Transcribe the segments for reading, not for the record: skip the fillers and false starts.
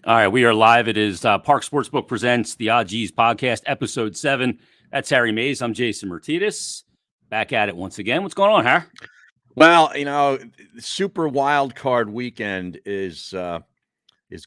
All right, we are live. It is Parx Sportsbook presents the Odd G's podcast, episode 7. That's Harry Mays. I'm Jason Myrtetus. Back at it once again. What's going on, Harry? Well, super wild card weekend is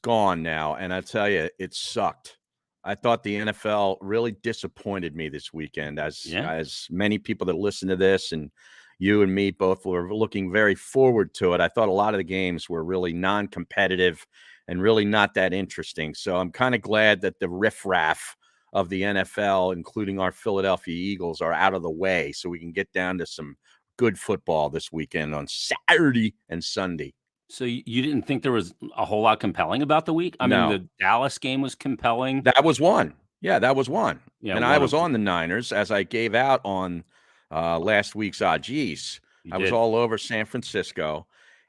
gone now, and I tell you, it sucked. I thought the NFL really disappointed me this weekend, as many people that listen to this and you and me both were looking very forward to it. I thought a lot of the games were really non-competitive and really not that interesting. So I'm kind of glad that the riffraff of the NFL, including our Philadelphia Eagles, are out of the way so we can get down to some good football this weekend on Saturday and Sunday. So you didn't think there was a whole lot compelling about the week? I mean, the Dallas game was compelling. That was one. Yeah, that was one. Yeah, and I was on the Niners, as I gave out on last week's Odd G's. I was all over San Francisco.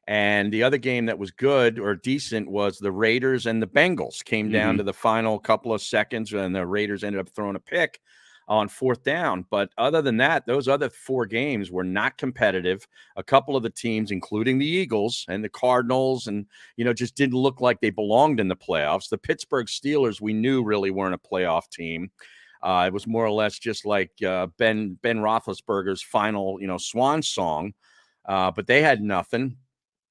And the other game that was good or decent was the Raiders and the Bengals. Came down to the final couple of seconds, and the Raiders ended up throwing a pick on fourth down. But other than that, those other 4 games were not competitive. A couple of the teams, including the Eagles and the Cardinals, and just didn't look like they belonged in the playoffs. The Pittsburgh Steelers, we knew, really weren't a playoff team. It was more or less just like Ben Roethlisberger's final swan song, but they had nothing.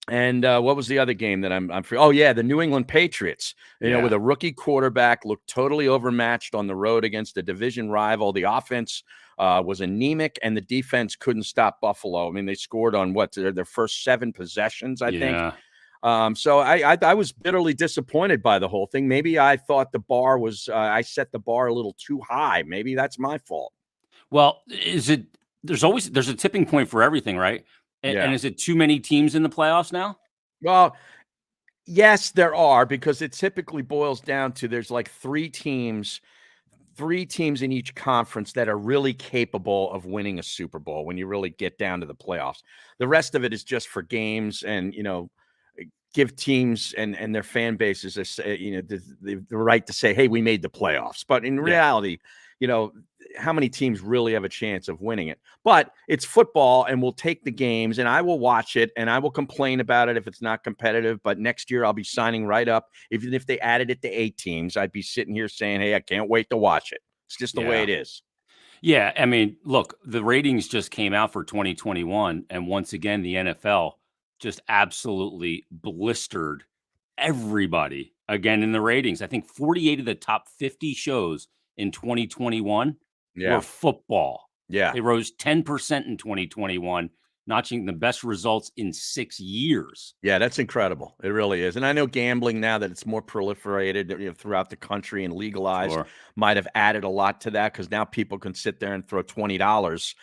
And what was the other game that I'm free? Oh, yeah, the New England Patriots, with a rookie quarterback, looked totally overmatched on the road against a division rival. The offense was anemic, and the defense couldn't stop Buffalo. I mean, they scored on their first 7 possessions, I think. So I was bitterly disappointed by the whole thing. Maybe I thought the bar was I set the bar a little too high. Maybe that's my fault. Well, there's a tipping point for everything, right? And is it too many teams in the playoffs now? Well, yes, there are, because it typically boils down to there's like 3 teams in each conference that are really capable of winning a Super Bowl when you really get down to the playoffs. The rest of it is just for games and, give teams and their fan bases, the right to say, hey, we made the playoffs. But in reality, how many teams really have a chance of winning it? But it's football, and we'll take the games, and I will watch it, and I will complain about it if it's not competitive. But next year I'll be signing right up. Even if they added it to 8 teams, I'd be sitting here saying, hey, I can't wait to watch it. It's just the way it is. Yeah, I mean, look, the ratings just came out for 2021, and once again, the NFL just absolutely blistered everybody again in the ratings. I think 48 of the top 50 shows in 2021 were football. Yeah. They rose 10% in 2021, notching the best results in 6 years. Yeah, that's incredible. It really is. And I know gambling, now that it's more proliferated throughout the country and legalized, might have added a lot to that, because now people can sit there and throw $20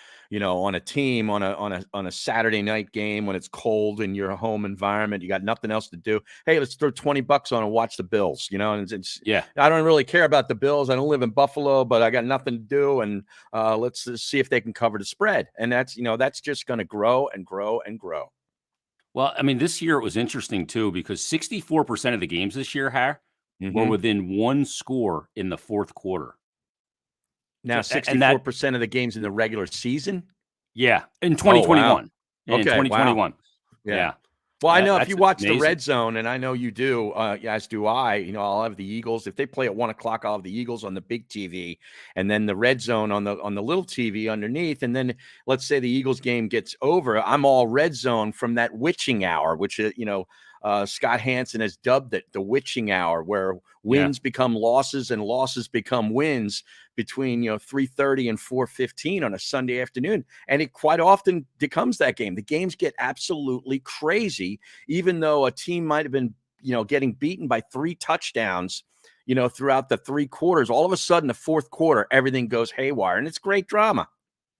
on a team on a Saturday night game when it's cold in your home environment. You got nothing else to do. Hey, let's throw $20 on and watch the Bills. And it's I don't really care about the Bills. I don't live in Buffalo, but I got nothing to do, and let's see if they can cover the spread. And that's just going to grow and grow and grow. Well, I mean, this year it was interesting too, because 64% of the games this year, were within 1 score in the fourth quarter. Now, 64% of the games in the regular season? Yeah, in 2021. Oh, wow. In 2021. Wow. Yeah. Well, I know if you watch the Red Zone, and I know you do, as do I, I'll have the Eagles. If they play at 1 o'clock, I'll have the Eagles on the big TV, and then the Red Zone on the little TV underneath. And then let's say the Eagles game gets over, I'm all Red Zone from that witching hour, which Scott Hansen has dubbed it the witching hour, where wins become losses and losses become wins between 3:30 and 4:15 on a Sunday afternoon. And it quite often becomes that game. The games get absolutely crazy, even though a team might have been getting beaten by 3 touchdowns throughout the 3 quarters. All of a sudden, the fourth quarter, everything goes haywire, and it's great drama.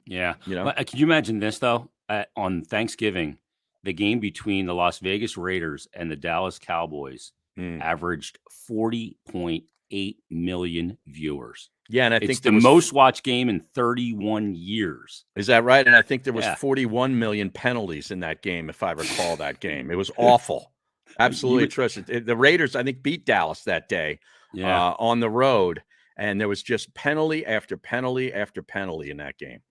Yeah. But can you imagine this, though? On Thanksgiving, the game between the Las Vegas Raiders and the Dallas Cowboys averaged 40.8 million viewers. Yeah, and I think it's the most watched game in 31 years. Is that right? And I think there was 41 million penalties in that game, if I recall that game. It was awful. Absolutely atrocious. The Raiders, I think, beat Dallas that day on the road, and there was just penalty after penalty after penalty in that game.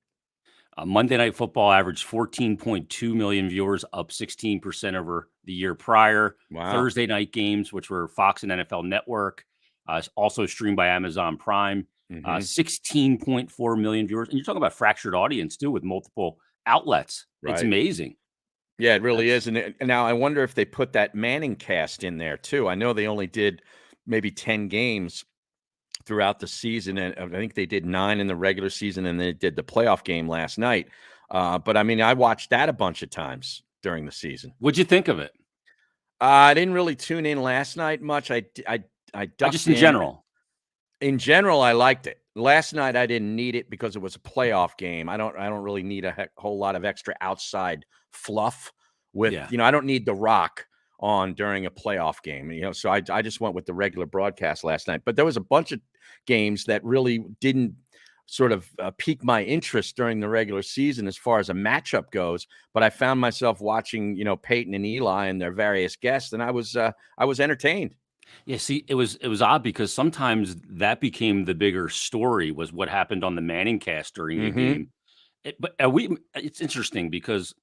Monday Night Football averaged 14.2 million viewers, up 16% over the year prior. Wow. Thursday night games, which were Fox and NFL Network, also streamed by Amazon Prime, 16.4 million viewers. And you're talking about fractured audience, too, with multiple outlets. Right. It's amazing. Yeah, it really is. And now I wonder if they put that Manning cast in there, too. I know they only did maybe 10 games throughout the season, and I think they did 9 in the regular season, and they did the playoff game last night. But I mean, I watched that a bunch of times during the season. What'd you think of it? I didn't really tune in last night much. I ducked just in general. In general, I liked it. Last night, I didn't need it because it was a playoff game. I don't really need a whole lot of extra outside fluff with, I don't need The Rock on during a playoff game, so I just went with the regular broadcast last night. But there was a bunch of games that really didn't sort of pique my interest during the regular season as far as a matchup goes. But I found myself watching, Peyton and Eli and their various guests, and I was entertained. Yeah, see, it was odd because sometimes that became the bigger story, was what happened on the Manning cast during the game. It's interesting because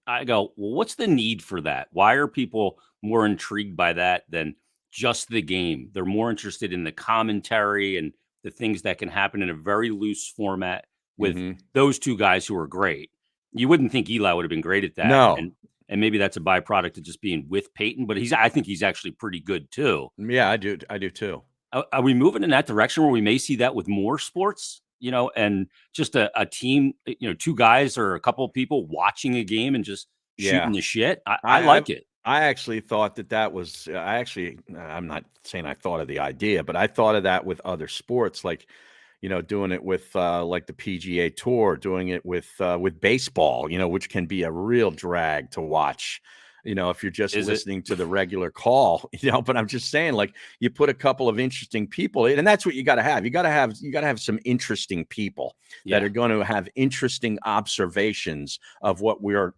I go, well, what's the need for that? Why are people more intrigued by that than just the game? They're more interested in the commentary and the things that can happen in a very loose format with those two guys who are great. You wouldn't think Eli would have been great at that. No. And maybe that's a byproduct of just being with Peyton, but I think he's actually pretty good too. Yeah, I do too. Are we moving in that direction where we may see that with more sports? And just a team, two guys or a couple of people watching a game and just shooting the shit. I like it. I actually thought that was, I'm not saying I thought of the idea, but I thought of that with other sports, like, doing it with like the PGA Tour, doing it with baseball, which can be a real drag to watch. If you're just listening to the regular call, but I'm just saying, like, you put a couple of interesting people in, and that's what you got to have. You got to have some interesting people that are going to have interesting observations of what we're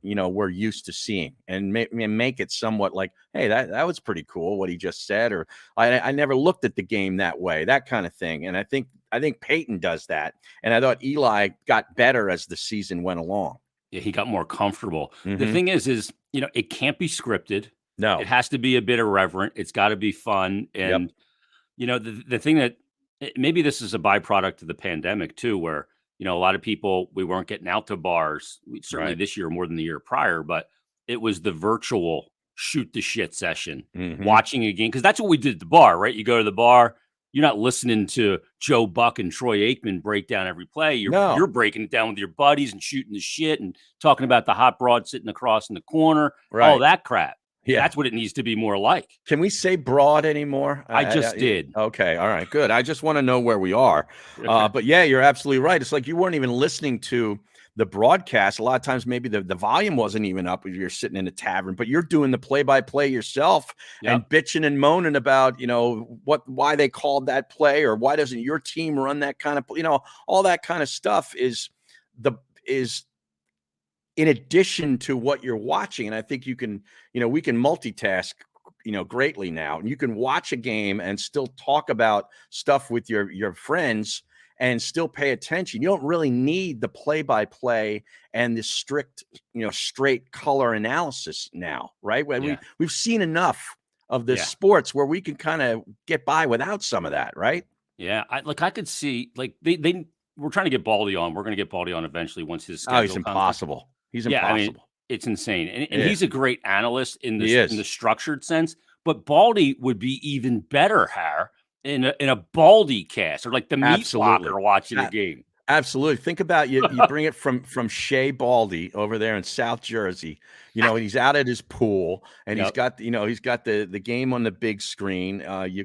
used to seeing, and make it somewhat like, hey, that was pretty cool what he just said, or I never looked at the game that way, that kind of thing. And I think Peyton does that, and I thought Eli got better as the season went along. Yeah, he got more comfortable. The thing is, it can't be scripted. No, it has to be a bit irreverent. It's got to be fun. And, the thing that maybe this is a byproduct of the pandemic too, where, a lot of people, we weren't getting out to bars, certainly this year more than the year prior, but it was the virtual shoot the shit session, watching a game. Cause that's what we did at the bar, right? You go to the bar, you're not listening to Joe Buck and Troy Aikman break down every play. You're breaking it down with your buddies and shooting the shit and talking about the hot broad sitting across in the corner, all that crap. Yeah, that's what it needs to be more like. Can we say broad anymore? I just did. Okay, all right, good. I just want to know where we are. But yeah, you're absolutely right. It's like you weren't even listening to the broadcast. A lot of times maybe the volume wasn't even up if you're sitting in a tavern, but you're doing the play-by-play yourself and bitching and moaning about, why they called that play, or why doesn't your team run that kind of, all that kind of stuff is in addition to what you're watching. And I think you can, we can multitask, greatly now, and you can watch a game and still talk about stuff with your friends and still pay attention. You don't really need the play-by-play and the strict, straight color analysis now, right? We've seen enough of the sports where we can kind of get by without some of that, right? Yeah, I could see, like, we're trying to get Baldy on. We're going to get Baldy on eventually once his schedule he's impossible. He's impossible. I mean, it's insane, and he's a great analyst in the structured sense. But Baldy would be even better, Har, in a Baldy cast, or like the meat locker watching the game. Absolutely. Think about you bring it from Shea Baldy over there in South Jersey. And he's out at his pool, and he's got the game on the big screen. And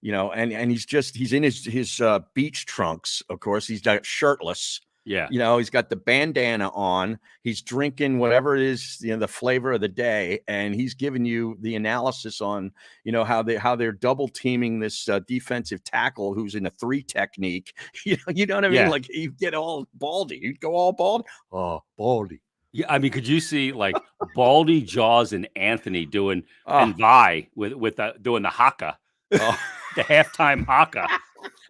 he's in his beach trunks. Of course, he's got shirtless. Yeah. He's got the bandana on. He's drinking whatever it is, the flavor of the day. And he's giving you the analysis on, how they're double teaming this defensive tackle who's in a 3 technique. You know what I mean? Yeah. Like, you get all Baldy. You'd go all Baldy. Oh, Baldy. Yeah. I mean, could you see like Baldy, Jaws, and Anthony doing and Vi with doing the haka, the halftime haka?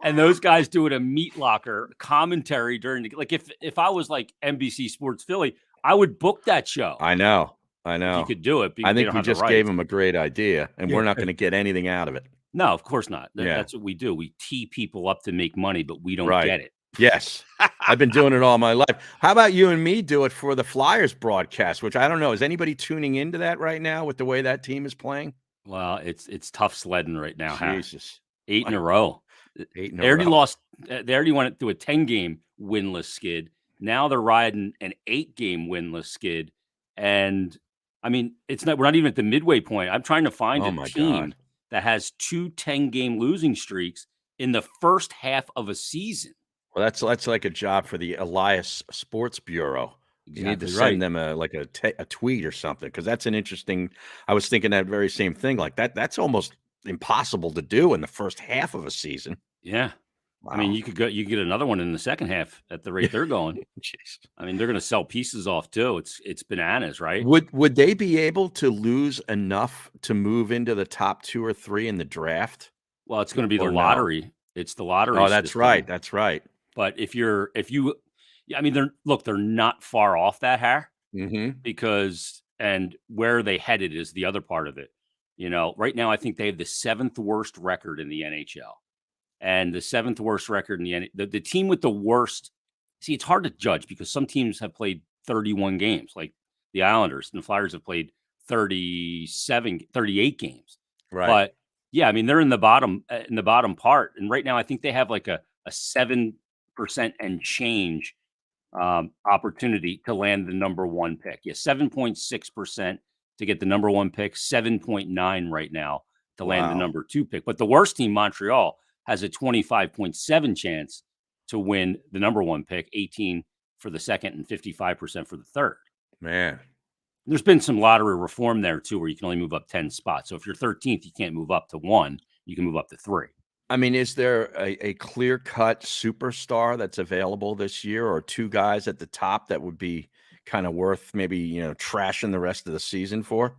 And those guys doing a meat locker commentary during the, like, if I was like NBC Sports Philly, I would book that show. I know. If you could do it, I because they think don't we have the just gave rights. him a great idea, and we're not going to get anything out of it. No, of course not. Yeah. That's what we do. We tee people up to make money, but we don't Right. get it. Yes. I've been doing it all my life. How about you and me do it for the Flyers broadcast, which I don't know. Is anybody tuning into that right now with the way that team is playing? Well, it's tough sledding right now. Jesus. 8 in a row. 8 in a They already row. lost. They already went through a 10-game winless skid. Now they're riding an 8-game winless skid. And I mean, we're not even at the midway point. I'm trying to find a team that has 2 10-game losing streaks in the first half of a season. Well, that's like a job for the Elias Sports Bureau. Exactly, you need to send them a tweet or something, because that's an interesting. I was thinking that very same thing. Like that's almost impossible to do in the first half of a season. Yeah. Wow. I mean, you could get another one in the second half at the rate they're going. Jeez. I mean, they're going to sell pieces off too. It's bananas, right? Would they be able to lose enough to move into the top 2 or 3 in the draft? Well, it's going to be the lottery. No? It's the lottery. Oh, that's right. That's right. But if you, I mean, they're not far off that, Har, because, and where they headed is the other part of it. You know, right now I think they have the 7th worst record in the NHL. And the 7th worst record in the team with the worst. See, it's hard to judge because some teams have played 31 games, like the Islanders, and the Flyers have played 38 games. Right. But yeah, I mean, they're in the bottom part. And right now I think they have like a 7% and change opportunity to land the number 1 pick. Yeah, 7.6% to get the number 1 pick, 7.9 right now to land the number 2 pick. But the worst team, Montreal, has a 25.7 chance to win the number 1 pick, 18 for the second and 55% for the third. Man. There's been some lottery reform there too, where you can only move up 10 spots. So if you're 13th, you can't move up to 1. You can move up to 3. I mean, is there a clear-cut superstar that's available this year, or 2 guys at the top that would be kind of worth maybe, trashing the rest of the season for?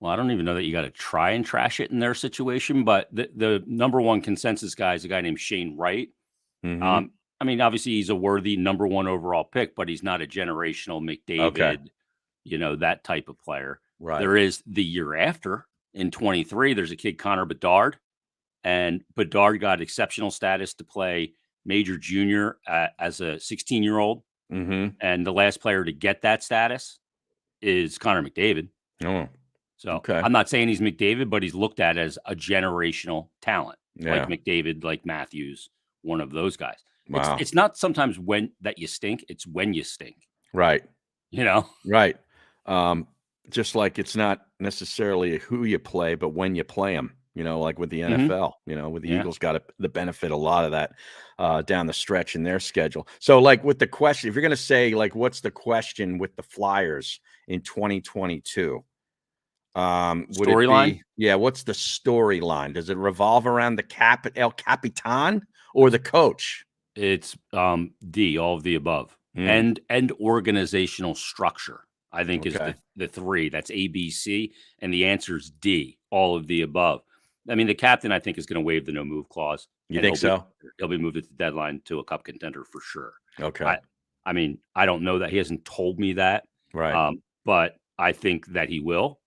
Well, I don't even know that you got to try and trash it in their situation, but the number 1 consensus guy is a guy named Shane Wright. I mean, obviously he's a worthy number 1 overall pick, but he's not a generational McDavid, that type of player. Right. There is the year after in 23, there's a kid, Connor Bedard, and Bedard got exceptional status to play major junior as a 16-year-old. And the last player to get that status is Connor McDavid. Oh. So I'm not saying he's McDavid, but he's looked at as a generational talent, like McDavid, like Matthews, one of those guys. Wow. It's not sometimes that you stink; it's when you stink. Right. Right. Just like it's not necessarily who you play, but when you play them. Like with the NFL. With the Eagles got the benefit a lot of that down the stretch in their schedule. So, like with the question, if you're going to say like, what's the question with the Flyers in 2022? Storyline? Yeah. What's the storyline? Does it revolve around the El Capitan or the coach? It's all of the above, and organizational structure. I think is the 3. That's ABC, and the answer is D, all of the above. I mean, the captain, I think, is going to waive the no move clause. You think so? He'll be moved at the deadline to a cup contender for sure. Okay. I mean, I don't know that. He hasn't told me that. Right. But I think that he will.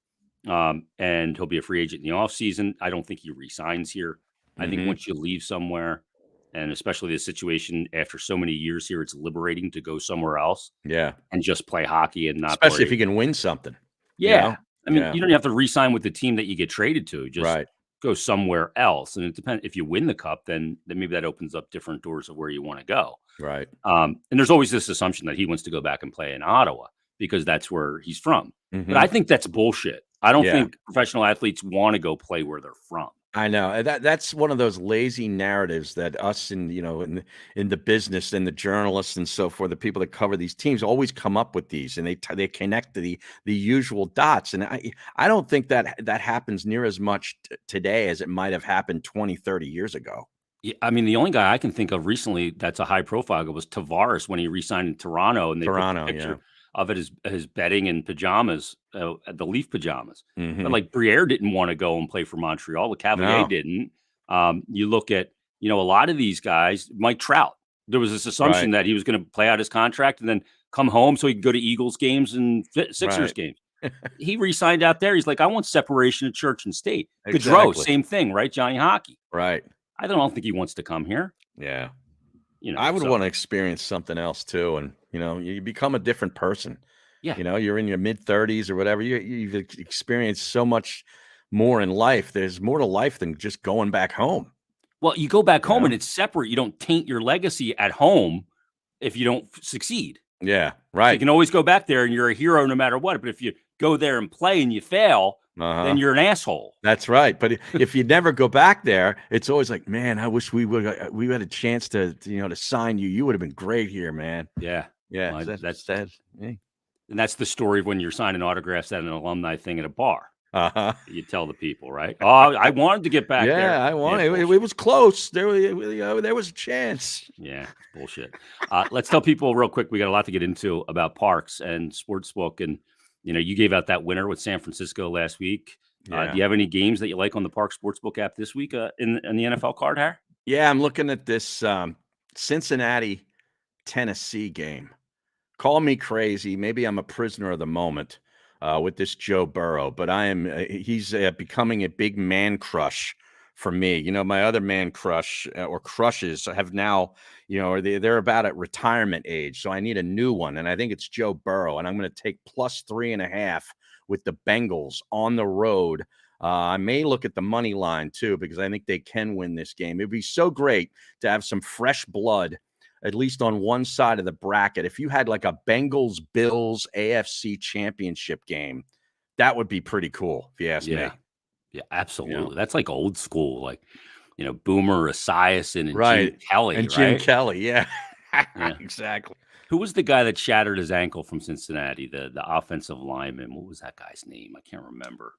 And he'll be a free agent in the offseason. I don't think he resigns here. I think once you leave somewhere, and especially the situation after so many years here, it's liberating to go somewhere else. Yeah. And just play hockey and not especially if you can win something. Yeah. I mean, you don't have to re-sign with the team that you get traded to. Just go somewhere else. And it depends. If you win the cup, then maybe that opens up different doors of where you want to go. Right. And there's always this assumption that he wants to go back and play in Ottawa because that's where he's from. But I think that's bullshit. I don't think professional athletes want to go play where they're from. I know that's one of those lazy narratives that us in the business and the journalists and so forth, the people that cover these teams always come up with these, and they connect to the usual dots. And I don't think that happens near as much today as it might have happened 20, 30 years ago. Yeah, I mean, the only guy I can think of recently that's a high profile was Tavares when he re-signed in Toronto, and they put a picture of it his bedding in pajamas, the Leaf pajamas. But like Briere didn't want to go and play for Montreal. The Cavalier didn't. You look at a lot of these guys, Mike Trout, there was this assumption that he was going to play out his contract and then come home so he could go to Eagles games and Sixers games. He re-signed out there. He's like, I want separation of church and state. Gaudreau, same thing, right? Johnny Hockey. Right. I don't think he wants to come here. Yeah. I would want to experience something else too. And, you become a different person. Yeah. You're in your mid-30s or whatever. You've experienced so much more in life. There's more to life than just going back home. Well, you go back home and it's separate. You don't taint your legacy at home if you don't succeed. Yeah, right. So you can always go back there and you're a hero no matter what. But if you go there and play and you fail, then you're an asshole. That's right. But if you never go back there, it's always like, man, I wish we had a chance to sign you. You would have been great here, man. Yeah. Yeah. Well, that's sad. Yeah. And that's the story of when you're signing autographs at an alumni thing at a bar. You tell the people, right? Oh, I wanted to get back there. Yeah, I wanted. It was close. There was a chance. Yeah, bullshit. Let's tell people real quick. We got a lot to get into about Parx and Sportsbook, and you gave out that winner with San Francisco last week. Do you have any games that you like on the Parx Sportsbook app this week in the NFL card, Harry? Yeah, I'm looking at this Cincinnati, Tennessee game. Call me crazy. Maybe I'm a prisoner of the moment with this Joe Burrow, but he's becoming a big man crush for me. My other man crush or crushes have now, they're about at retirement age. So I need a new one. And I think it's Joe Burrow. And I'm going to take +3.5 with the Bengals on the road. I may look at the money line too, because I think they can win this game. It'd be so great to have some fresh blood, at least on one side of the bracket. If you had like a Bengals-Bills AFC championship game, that would be pretty cool, if you ask me. Yeah, absolutely. That's like old school, like, Boomer Esiason and Jim Kelly. And Jim Kelly, yeah. Exactly. Who was the guy that shattered his ankle from Cincinnati, the offensive lineman? What was that guy's name? I can't remember.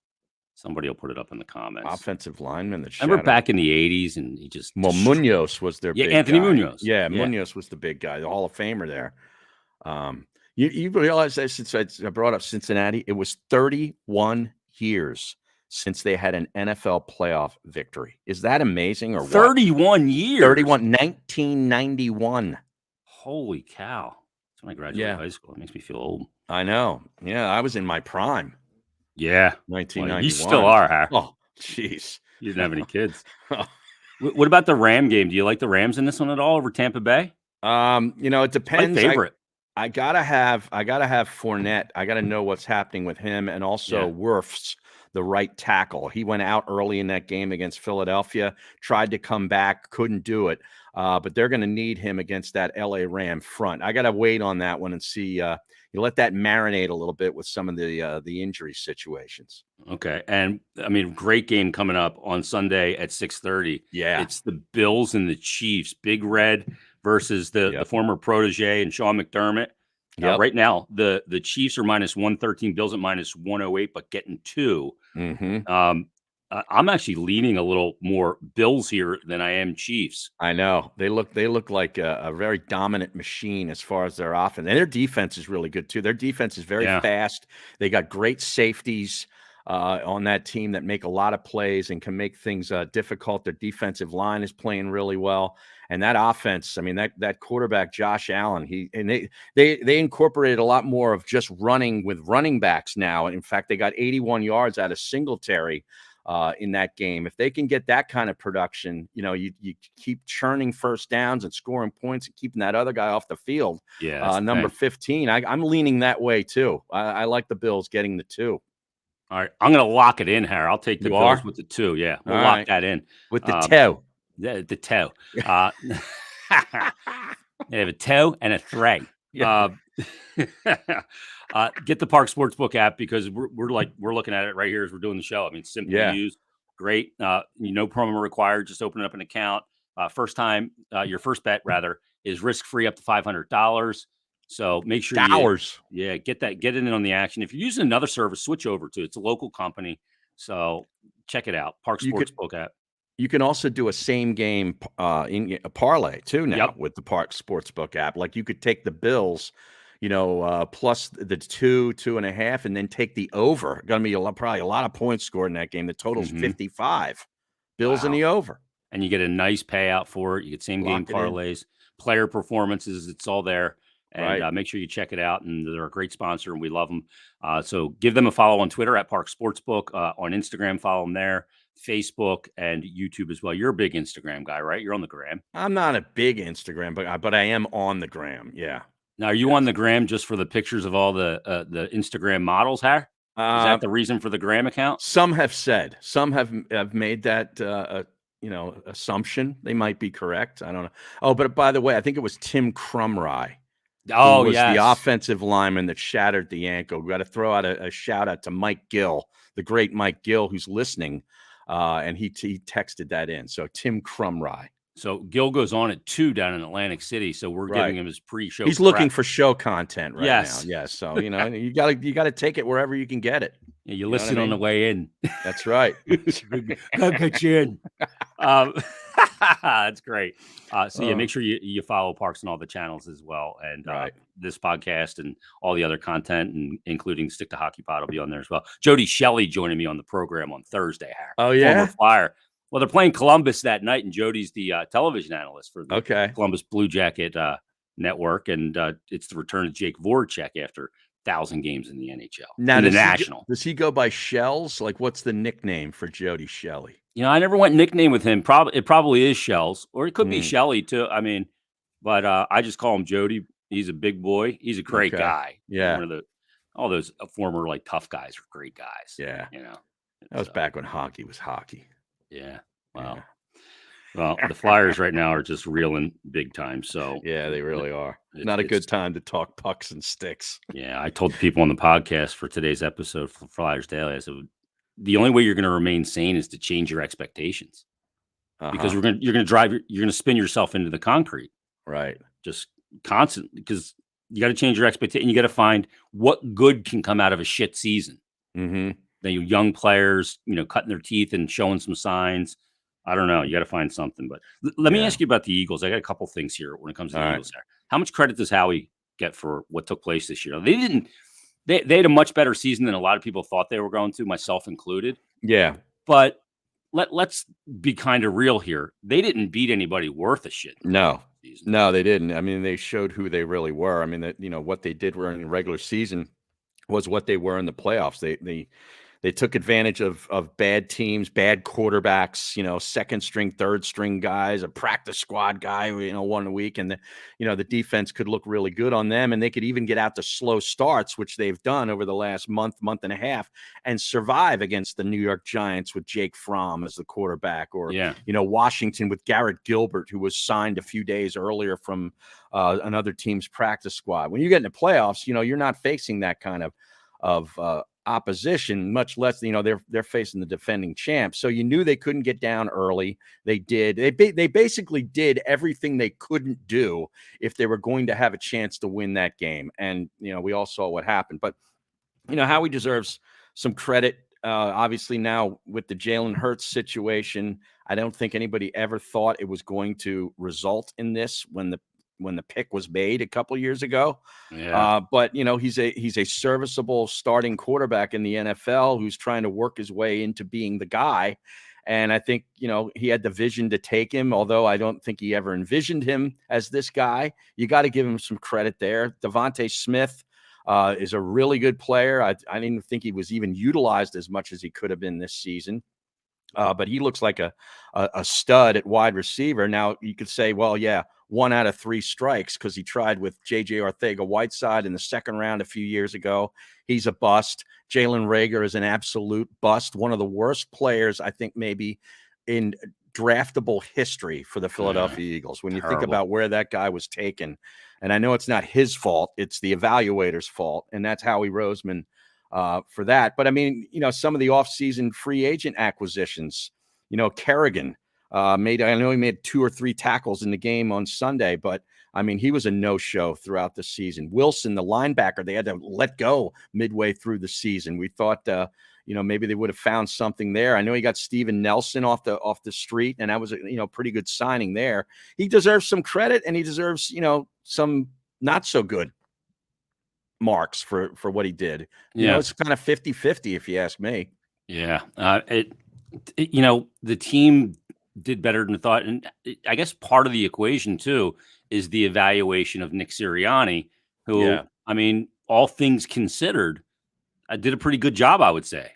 Somebody will put it up in the comments. Offensive lineman that remember back in the 80s, and he just Munoz was their big Anthony guy. Munoz. Yeah, Munoz was the big guy, the Hall of Famer there. You realize that since I brought up Cincinnati, it was 31 years since they had an NFL playoff victory. Is that amazing or 31 years? 1991. Holy cow. That's when I graduated high school. It makes me feel old. I know. Yeah, I was in my prime. Yeah. 1991. Well, you still are, Harry. Oh, jeez. You didn't have any kids. What about the Ram game? Do you like the Rams in this one at all over Tampa Bay? It depends. My favorite. I gotta have Fournette. I gotta know what's happening with him, and also Wirfs, the right tackle. He went out early in that game against Philadelphia, tried to come back, couldn't do it. But they're going to need him against that LA Ram front. I got to wait on that one and see. You let that marinate a little bit with some of the injury situations. Okay, and I mean, great game coming up on Sunday at 6:30. Yeah, it's the Bills and the Chiefs. Big Red versus the former protege and Sean McDermott. Right now, the Chiefs are -113, Bills at -108, but getting 2. Mm-hmm. I'm actually leaning a little more Bills here than I am Chiefs. I know they look like a very dominant machine as far as their offense, and their defense is really good too. Their defense is very fast. They got great safeties on that team that make a lot of plays and can make things difficult. Their defensive line is playing really well, and that offense. I mean, that quarterback Josh Allen. They incorporated a lot more of just running with running backs now. In fact, they got 81 yards out of Singletary. In that game. If they can get that kind of production, you keep churning first downs and scoring points and keeping that other guy off the field. Yeah, number 15. I'm leaning that way too. I like the Bills getting the 2. All right, I'm going to lock it in, Harry. I'll take the Bills with the 2. Yeah, we'll lock that in with the toe. Yeah, the toe. They have a toe and a 3. Yeah. Get the Parx Sportsbook app, because we're looking at it right here as we're doing the show. I mean, simple to use, great. No promo required. Just open up an account. First time, your first bet rather is risk-free up to $500. So make sure get in on the action. If you're using another service, switch over to it. It's a local company, so check it out. Parx Sportsbook app. You can also do a same game in a parlay too now with the Parx Sportsbook app. Like you could take the Bills, plus the 2.5, and then take the over. Going to be probably a lot of points scored in that game. The total's 55. Bills in the over. and you get a nice payout for it. You get same game parlays, player performances. It's all there. And make sure you check it out. And they're a great sponsor, and we love them. So give them a follow on Twitter at Parx Sportsbook. On Instagram, follow them there. Facebook and YouTube as well. You're a big Instagram guy, right? You're on the gram. I'm not a big Instagram, but I am on the gram. Yeah. Now, are you on the gram just for the pictures of all the Instagram models, Har? Is that the reason for the gram account? Some have made that assumption. They might be correct. I don't know. Oh, but by the way, I think it was Tim Crumry. Oh, was the offensive lineman that shattered the ankle. We got to throw out a shout out to Mike Gill, the great Mike Gill, who's listening. And he texted that in. So Tim Crumry. So Gill goes on at 2 down in Atlantic City. So we're giving him his pre-show. He's looking for show content right now. Yes. So you gotta take it wherever you can get it. Yeah, you listen on the way in. That's right. Gotta get you in. That's great. So make sure you follow Parx on all the channels as well, and this podcast and all the other content, and including Stick to Hockey Pod will be on there as well. Jody Shelley joining me on the program on Thursday. Oh yeah, former Flyer. Well, they're playing Columbus that night, and Jody's the television analyst for the Columbus Blue Jacket network, and it's the return of Jake Voracek after 1,000 games in the NHL. Now, does he go by Shells? Like, what's the nickname for Jody Shelley? I never went nickname with him. It probably is Shells, or it could be Shelley too. I mean, but I just call him Jody. He's a big boy. He's a great guy. Yeah, all those former tough guys are great guys. Yeah, that was back when hockey was hockey. Yeah. Wow. Well, the Flyers right now are just reeling big time. So yeah, they really are. It's not a good time to talk pucks and sticks. Yeah, I told the people on the podcast for today's episode for Flyers Daily, I said the only way you're going to remain sane is to change your expectations, because you're going to spin yourself into the concrete, right? Just constantly, because you got to change your expectation. You got to find what good can come out of a shit season. Mm-hmm. The young players, cutting their teeth and showing some signs. I don't know. You got to find something. But let me ask you about the Eagles. I got a couple things here when it comes to the Eagles. There, how much credit does Howie get for what took place this year? They had a much better season than a lot of people thought they were going to, myself included. Yeah, but let's be kind of real here. They didn't beat anybody worth a shit. No, they didn't. I mean, they showed who they really were. I mean, what they did in the regular season was what they were in the playoffs. They took advantage of bad teams, bad quarterbacks, second string, third string guys, a practice squad guy, one week. And the defense could look really good on them. And they could even get out to slow starts, which they've done over the last month and a half, and survive against the New York Giants with Jake Fromm as the quarterback, or, Washington with Garrett Gilbert, who was signed a few days earlier from another team's practice squad. When you get in the playoffs, you're not facing that kind of opposition, much less they're facing the defending champs. So you knew they couldn't get down early. They did. They basically did everything they couldn't do if they were going to have a chance to win that game. And we all saw what happened. But Howie deserves some credit. Obviously, now with the Jalen Hurts situation, I don't think anybody ever thought it was going to result in this when the pick was made a couple of years ago. Yeah. But he's a serviceable starting quarterback in the NFL who's trying to work his way into being the guy. And I think, he had the vision to take him, although I don't think he ever envisioned him as this guy. You got to give him some credit there. Devonte Smith is a really good player. I didn't think he was even utilized as much as he could have been this season. But he looks like a stud at wide receiver. Now you could say, well, yeah, 1 out of 3 strikes, because he tried with J.J. Arcega-Whiteside in the second round a few years ago. He's a bust. Jalen Reagor is an absolute bust. One of the worst players, I think, maybe in draftable history for the Philadelphia Eagles. When you think about where that guy was taken, and I know it's not his fault, it's the evaluator's fault, and that's Howie Roseman for that. But I mean, some of the offseason free agent acquisitions, Kerrigan I know he made 2 or 3 tackles in the game on Sunday, but I mean, he was a no-show throughout the season. Wilson, the linebacker, they had to let go midway through the season. We thought, maybe they would have found something there. I know he got Steven Nelson off the street, and that was a pretty good signing there. He deserves some credit, and he deserves, some not so good marks for what he did. It's kind of 50-50 if you ask me. Yeah. The team did better than thought. And I guess part of the equation too is the evaluation of Nick Sirianni, who, I mean, all things considered, did a pretty good job, I would say.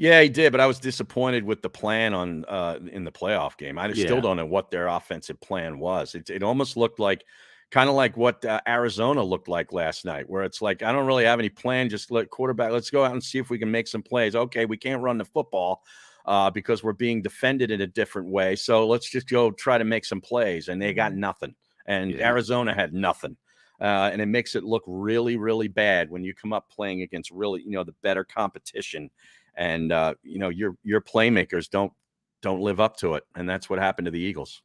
Yeah, he did, but I was disappointed with the plan on in the playoff game. I still don't know what their offensive plan was. It almost looked like kind of like what Arizona looked like last night, where it's like, I don't really have any plan. Just let quarterback, let's go out and see if we can make some plays. Okay, we can't run the football because we're being defended in a different way. So let's just go try to make some plays. And they got nothing. And Arizona had nothing. And it makes it look really, really bad when you come up playing against really, the better competition. And your playmakers don't live up to it, and that's what happened to the Eagles.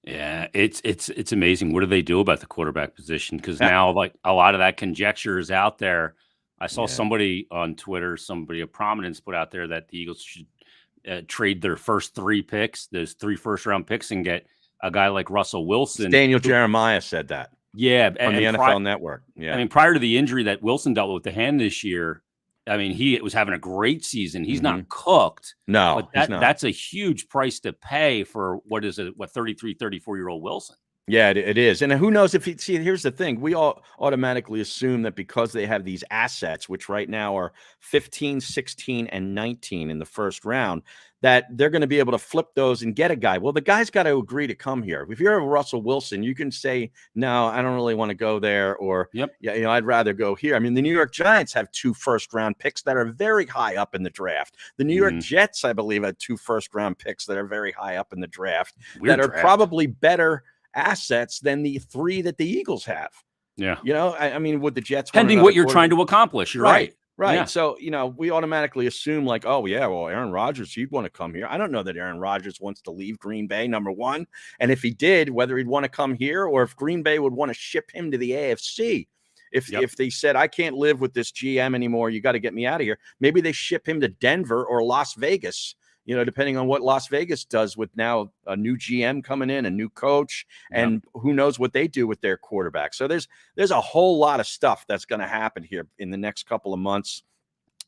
Yeah, it's amazing. What do they do about the quarterback position? Because now, like, a lot of that conjecture is out there. I saw somebody on Twitter, somebody of prominence, put out there that the Eagles should trade their first 3 picks, those 3 first-round picks, and get a guy like Russell Wilson. Daniel Jeremiah said that. Yeah, on the NFL Network. Yeah, I mean, prior to the injury that Wilson dealt with the hand this year, I mean, he was having a great season. He's not cooked. No, but that's a huge price to pay for what is it? What 33, 34-year-old Wilson? Yeah, it is. And who knows if he see, here's the thing. We all automatically assume that because they have these assets, which right now are 15, 16, and 19 in the first round, that they're going to be able to flip those and get a guy. Well, the guy's got to agree to come here. If you're a Russell Wilson, you can say, no, I don't really want to go there, or I'd rather go here. I mean, the New York Giants have 2 first-round picks that are very high up in the draft. The New York Jets, I believe, had 2 first-round picks that are very high up in the draft that are probably better assets than the 3 that the Eagles have. Yeah. I mean, would the Jets, depending what you're trying to accomplish, you're right. Right. Yeah. So, we automatically assume like, oh, yeah, well, Aaron Rodgers, he'd want to come here. I don't know that Aaron Rodgers wants to leave Green Bay, number one. And if he did, whether he'd want to come here or if Green Bay would want to ship him to the AFC. If they said, I can't live with this GM anymore, you got to get me out of here. Maybe they ship him to Denver or Las Vegas, depending on what Las Vegas does with now a new GM coming in, a new coach, and who knows what they do with their quarterback. So there's a whole lot of stuff that's going to happen here in the next couple of months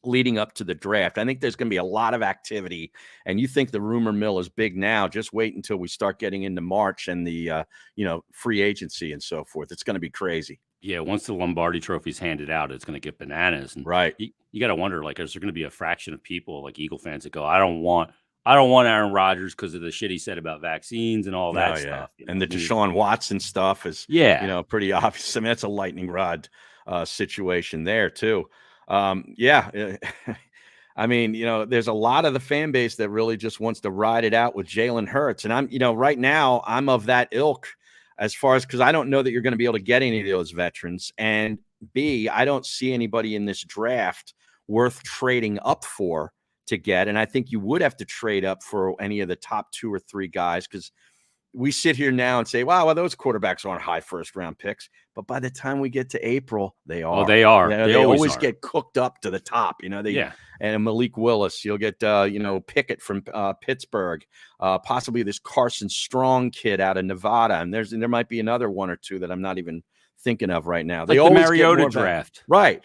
leading up to the draft. I think there's going to be a lot of activity, and you think the rumor mill is big now. Just wait until we start getting into March and the, free agency and so forth. It's going to be crazy. Yeah, once the Lombardi Trophy's handed out, it's going to get bananas. And you got to wonder, like, is there going to be a fraction of people, like Eagle fans, that go, I don't want Aaron Rodgers because of the shit he said about vaccines and all that stuff. And the Deshaun Watson stuff is, pretty obvious. I mean, that's a lightning rod situation there too. I mean, there's a lot of the fan base that really just wants to ride it out with Jalen Hurts. And I'm, right now I'm of that ilk. As far as, because I don't know that you're going to be able to get any of those veterans. And B, I don't see anybody in this draft worth trading up for to get. And I think you would have to trade up for any of the top 2 or 3 guys, because we sit here now and say, wow, well, those quarterbacks aren't high first-round picks. But by the time we get to April, they are. Oh, they are. They always get cooked up to the top. And Malik Willis, you'll get, Pickett from Pittsburgh, possibly this Carson Strong kid out of Nevada. And there might be another 1 or 2 that I'm not even thinking of right now. Like the Mariota draft. Right.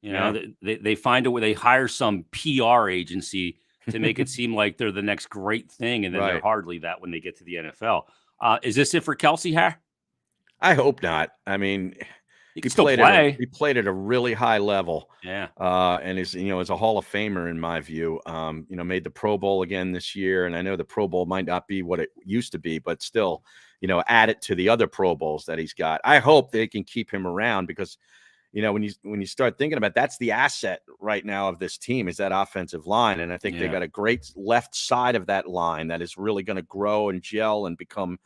They find a way. They hire some PR agency to make it seem like they're the next great thing, and then they're hardly that when they get to the NFL. Is this it for Kelsey here? I hope not. I mean, he can still play. He played at a really high level. Yeah. And is a Hall of Famer in my view. Made the Pro Bowl again this year, and I know the Pro Bowl might not be what it used to be, but still, add it to the other Pro Bowls that he's got. I hope they can keep him around because when you start thinking about it, that's the asset right now of this team is that offensive line. And I think they got a great left side of that line that is really going to grow and gel and become,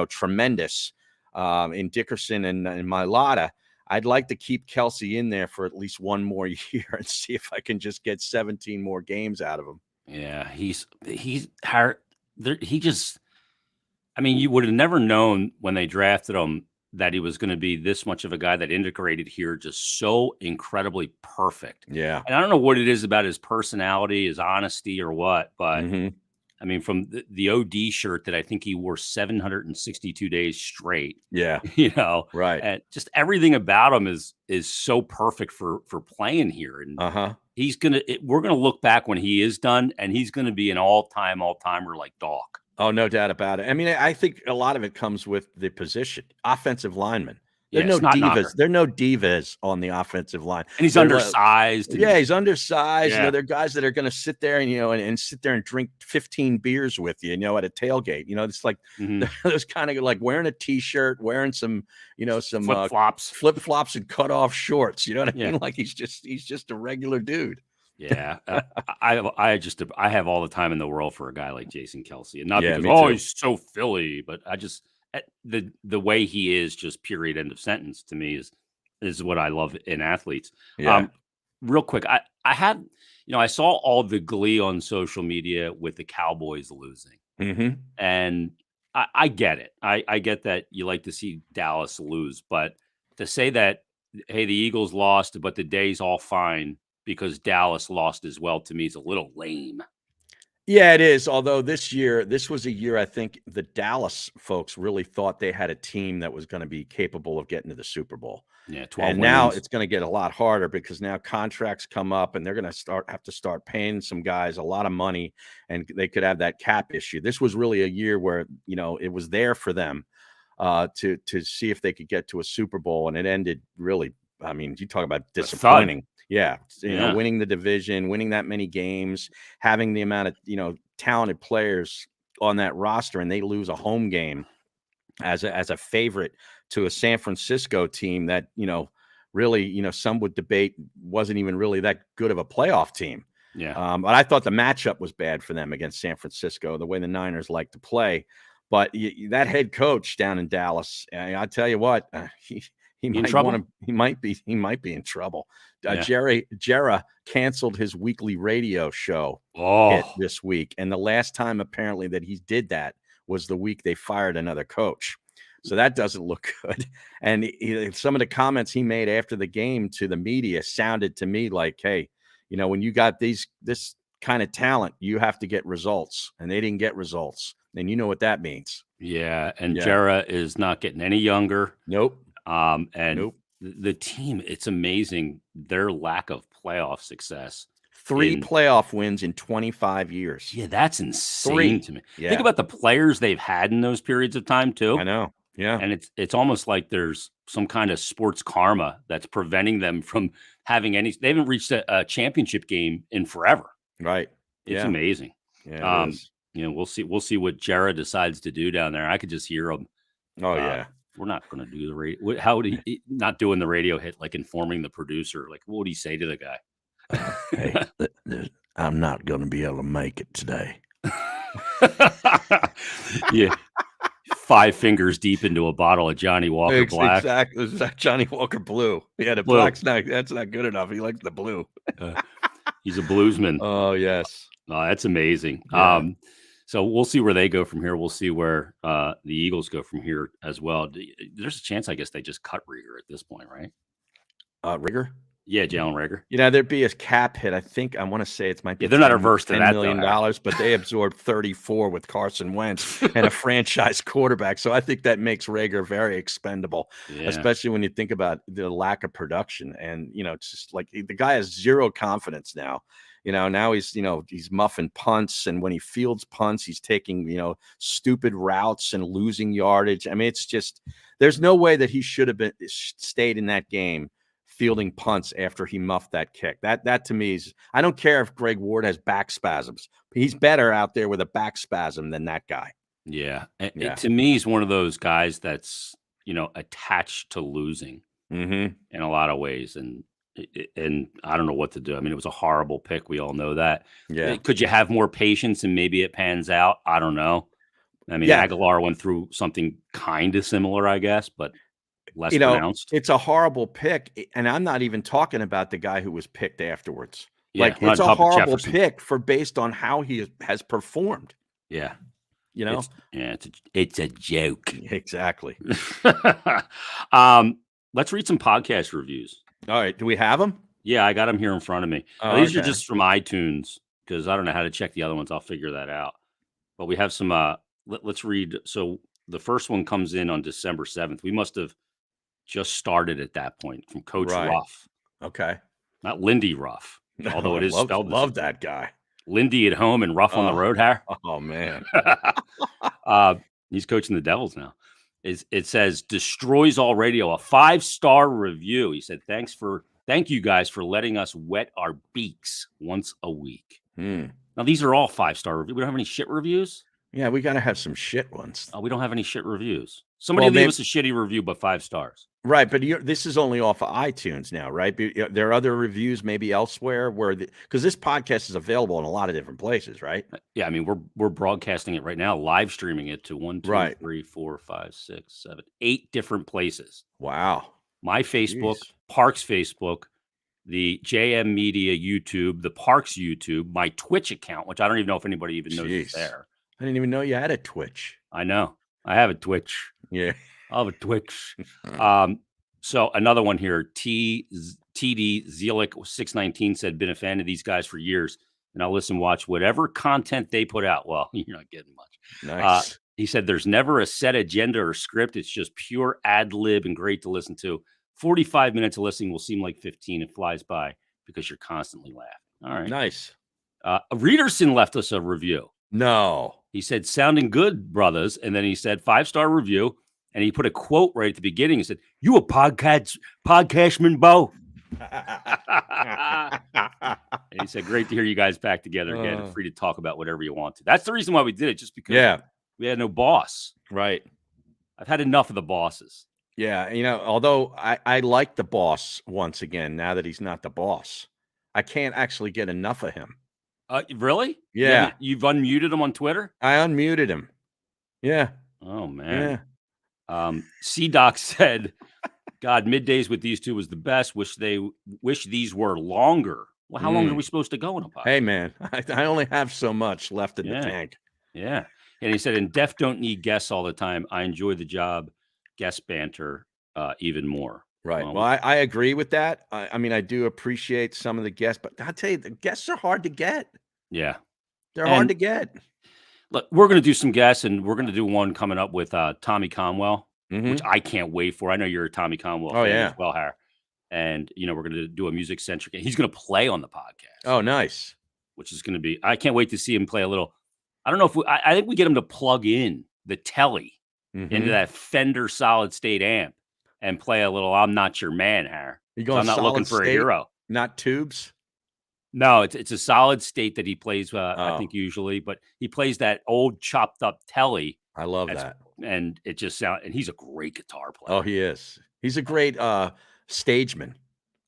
tremendous in Dickerson and Mailata. I'd like to keep Kelsey in there for at least 1 more year and see if I can just get 17 more games out of him. Yeah, I mean, you would have never known when they drafted him that he was going to be this much of a guy that integrated here just so incredibly perfect. Yeah. And I don't know what it is about his personality, his honesty or what, but I mean, from the OD shirt that I think he wore 762 days straight. Yeah. Right. And just everything about him is so perfect for playing here. And we're going to look back when he is done, and he's going to be an all-timer like Doc. Oh, no doubt about it. I mean, I think a lot of it comes with the position, offensive lineman. There are Yeah, no snot divas. knocker. There are no divas on the offensive line. And he's They're undersized. And yeah, he's undersized. yeah. They're guys that are going to sit there and and sit there and drink 15 beers with you, at a tailgate. It's like those kind of like wearing a t-shirt, wearing some flip flops and cut off shorts. You know what I mean? Like he's just a regular dude. Yeah, I have all the time in the world for a guy like Jason Kelce, and not because he's so Philly, but I just the way he is, just period, end of sentence, to me is what I love in athletes. Yeah. Real quick, I had I saw all the glee on social media with the Cowboys losing, and I get it. I get that you like to see Dallas lose, but to say that, hey, the Eagles lost, but the day's all fine because Dallas lost as well, to me is a little lame. Yeah, it is. Although this was a year, I think the Dallas folks really thought they had a team that was going to be capable of getting to the Super Bowl. Yeah, 12 and wins. Now it's going to get a lot harder because now contracts come up and they're going to have to start paying some guys a lot of money, and they could have that cap issue. This was really a year where, it was there for them to see if they could get to a Super Bowl, and it ended really, I mean, you talk about disappointing. Yeah, winning the division, winning that many games, having the amount of talented players on that roster, and they lose a home game as a favorite to a San Francisco team that really some would debate wasn't even really that good of a playoff team. Yeah, but I thought the matchup was bad for them against San Francisco, the way the Niners like to play. But that head coach down in Dallas, I tell you what, he might be in trouble. Jera canceled his weekly radio show hit this week, and the last time apparently that he did that was the week they fired another coach. So that doesn't look good. And some of the comments he made after the game to the media sounded to me like, hey, when you got this kind of talent, you have to get results, and they didn't get results. And you know what that means. Yeah, and Jera is not getting any younger. Nope. The team, it's amazing their lack of playoff success. 3 playoff wins in 25 years. Yeah, that's insane to me. Yeah. Think about the players they've had in those periods of time too. I know. Yeah. And it's almost like there's some kind of sports karma that's preventing them from having any. They haven't reached a championship game in forever. Right. It's amazing. Yeah. It is. We'll see what Jera decides to do down there. I could just hear him. Oh yeah. We're not going to do the radio. How would he not doing the radio hit, like informing the producer? Like, what would he say to the guy? Hey, I'm not going to be able to make it today. Yeah. 5 fingers deep into a bottle of Johnny Walker Black. Exactly. It was Johnny Walker Blue. Yeah, the Black's that's not good enough. He likes the blue. He's a bluesman. Oh, yes. That's amazing. Yeah. So we'll see where they go from here. We'll see where the Eagles go from here as well. There's a chance, I guess, they just cut Rieger at this point, right? Rieger? Yeah, Jalen Rieger. There'd be a cap hit. I want to say it might be. They're not averse to that, $10 million, but they absorbed 34 with Carson Wentz and a franchise quarterback. So I think that makes Rieger very expendable, especially when you think about the lack of production. And it's just like the guy has zero confidence now. Now he's muffing punts, and when he fields punts, he's taking stupid routes and losing yardage. I mean, it's just there's no way that he should have stayed in that game fielding punts after he muffed that kick. That to me is, I don't care if Greg Ward has back spasms. He's better out there with a back spasm than that guy. Yeah. To me, he's one of those guys that's, attached to losing in a lot of ways. And I don't know what to do. I mean, it was a horrible pick. We all know that. Yeah. Could you have more patience and maybe it pans out? I don't know. I mean, Aguilar went through something kind of similar, I guess, but less pronounced. It's a horrible pick, and I'm not even talking about the guy who was picked afterwards. Yeah, it's a horrible pick based on how he has performed. Yeah, it's a joke. Exactly. Let's read some podcast reviews. All right, do we have them? Yeah, I got them here in front of me. These are just from iTunes because I don't know how to check the other ones. I'll figure that out. But we have some. Let's read. So the first one comes in on December 7th. We must have just started at that point from Coach Ruff. Okay. Not Lindy Ruff, although it is spelled. Love that guy. Lindy at home and Ruff on the road, Har. Oh man. He's coaching the Devils now. It says destroys all radio, a 5-star review. He said, thank you guys for letting us wet our beaks once a week. Now these are all 5-star reviews. We don't have any shit reviews. Yeah, we got to have some shit ones. We don't have any shit reviews. Somebody leave us a shitty review, but 5 stars. Right, but this is only off of iTunes now, right? There are other reviews maybe elsewhere because this podcast is available in a lot of different places, right? Yeah, I mean we're broadcasting it right now, live streaming it to 1, 2, 3, 4, 5, 6, 7, 8 different places. Wow. My Facebook, Parx Facebook, the JM Media YouTube, the Parx YouTube, my Twitch account, which I don't even know if anybody even knows is there. I didn't even know you had a Twitch. I know. I have a Twitch. Yeah. I have a Twitch. So another one here, TD Zelik 619 said, been a fan of these guys for years, and I'll listen, watch whatever content they put out. Well, you're not getting much. Nice. He said, there's never a set agenda or script. It's just pure ad lib and great to listen to. 45 minutes of listening will seem like 15. It flies by because you're constantly laughing. All right. Nice. Readerson left us a review. No. He said, sounding good, brothers. And then he said, 5-star review. And he put a quote right at the beginning. He said, you a podcastman, Bo? And he said, great to hear you guys back together again. Free to talk about whatever you want to. That's the reason why we did it, just because we had no boss. Right. I've had enough of the bosses. Yeah. Although I like the boss once again, now that he's not the boss. I can't actually get enough of him. Really? Yeah. You've unmuted him on Twitter? I unmuted him. Yeah. Oh, man. Yeah. C-Doc said, God, middays with these two was the best. Wish these were longer. Well, how long are we supposed to go in a podcast? Hey, man, I only have so much left in the tank. Yeah. And he said, and Def don't need guests all the time. I enjoy the job. Guest banter even more. Right. Well, I agree with that. I mean, I do appreciate some of the guests, but I'll tell you, the guests are hard to get. Yeah. They're hard to get. Look, we're going to do some guests, and we're going to do one coming up with Tommy Conwell, which I can't wait for. I know you're a Tommy Conwell fan as well, Har. And, we're going to do a music-centric. He's going to play on the podcast. Oh, nice. Which is going to be – I can't wait to see him play a little – I don't know if I think we get him to plug in the telly into that Fender solid-state amp and play a little I'm Not Your Man, Har. I'm not looking for a hero. Not tubes? No, it's a solid state that he plays, I think, usually. But he plays that old chopped-up telly. I love that. And it just sounds – and he's a great guitar player. Oh, he is. He's a great stageman.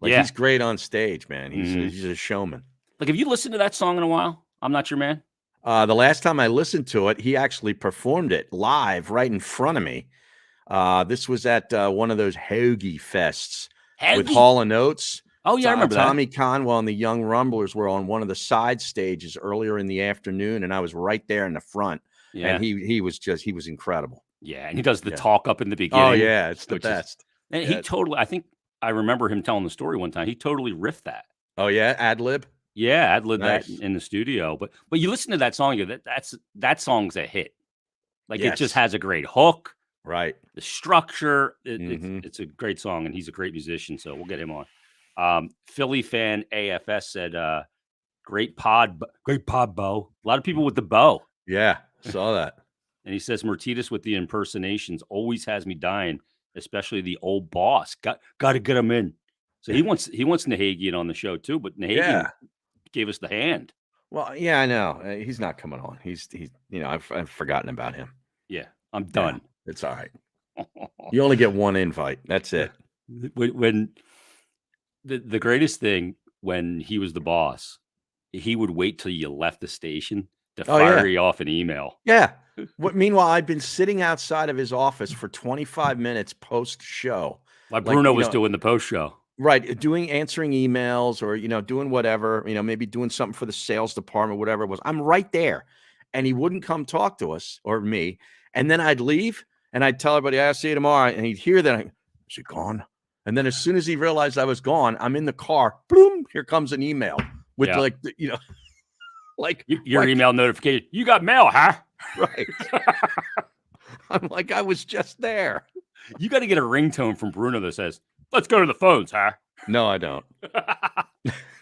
He's great on stage, man. He's a showman. Like, have you listened to that song in a while? I'm Not Your Man? The last time I listened to it, he actually performed it live right in front of me. This was at one of those Hoagie Fests with Hall & Oates. Oh, yeah, I remember Tommy Conwell and the Young Rumblers were on one of the side stages earlier in the afternoon, and I was right there in the front. Yeah. And he was incredible. Yeah, and he does the talk up in the beginning. Oh, yeah, it's the best. And he totally, I think I remember him telling the story one time. He totally riffed that. Oh, yeah? Ad-lib? Yeah, ad-lib that in the studio. But you listen to that song, that song's a hit. It just has a great hook. Right. The structure, it's a great song, and he's a great musician, so we'll get him on. Philly fan AFS said, great pod, Bo. A lot of people with the bow. Yeah, saw that. And he says, Myrtetus with the impersonations always has me dying, especially the old boss. Got to get him in. So he wants Nahagian on the show too, but Nahagian gave us the hand. Well, yeah, I know. He's not coming on. He's I've forgotten about him. Yeah, I'm done. Yeah, it's all right. You only get one invite. That's it. When the greatest thing when he was the boss, he would wait till you left the station to fire you off an email. Yeah. Meanwhile, I'd been sitting outside of his office for 25 minutes post-show. Like Bruno was doing the post-show. Right. Answering emails or, doing whatever, maybe doing something for the sales department, whatever it was. I'm right there. And he wouldn't come talk to us or me. And then I'd leave and I'd tell everybody, I'll see you tomorrow. And he'd hear that. Is he gone? And then as soon as he realized I was gone, I'm in the car. Boom. Here comes an email with your email notification. You got mail, huh? Right. I'm like, I was just there. You got to get a ringtone from Bruno that says, let's go to the phones, huh? No, I don't.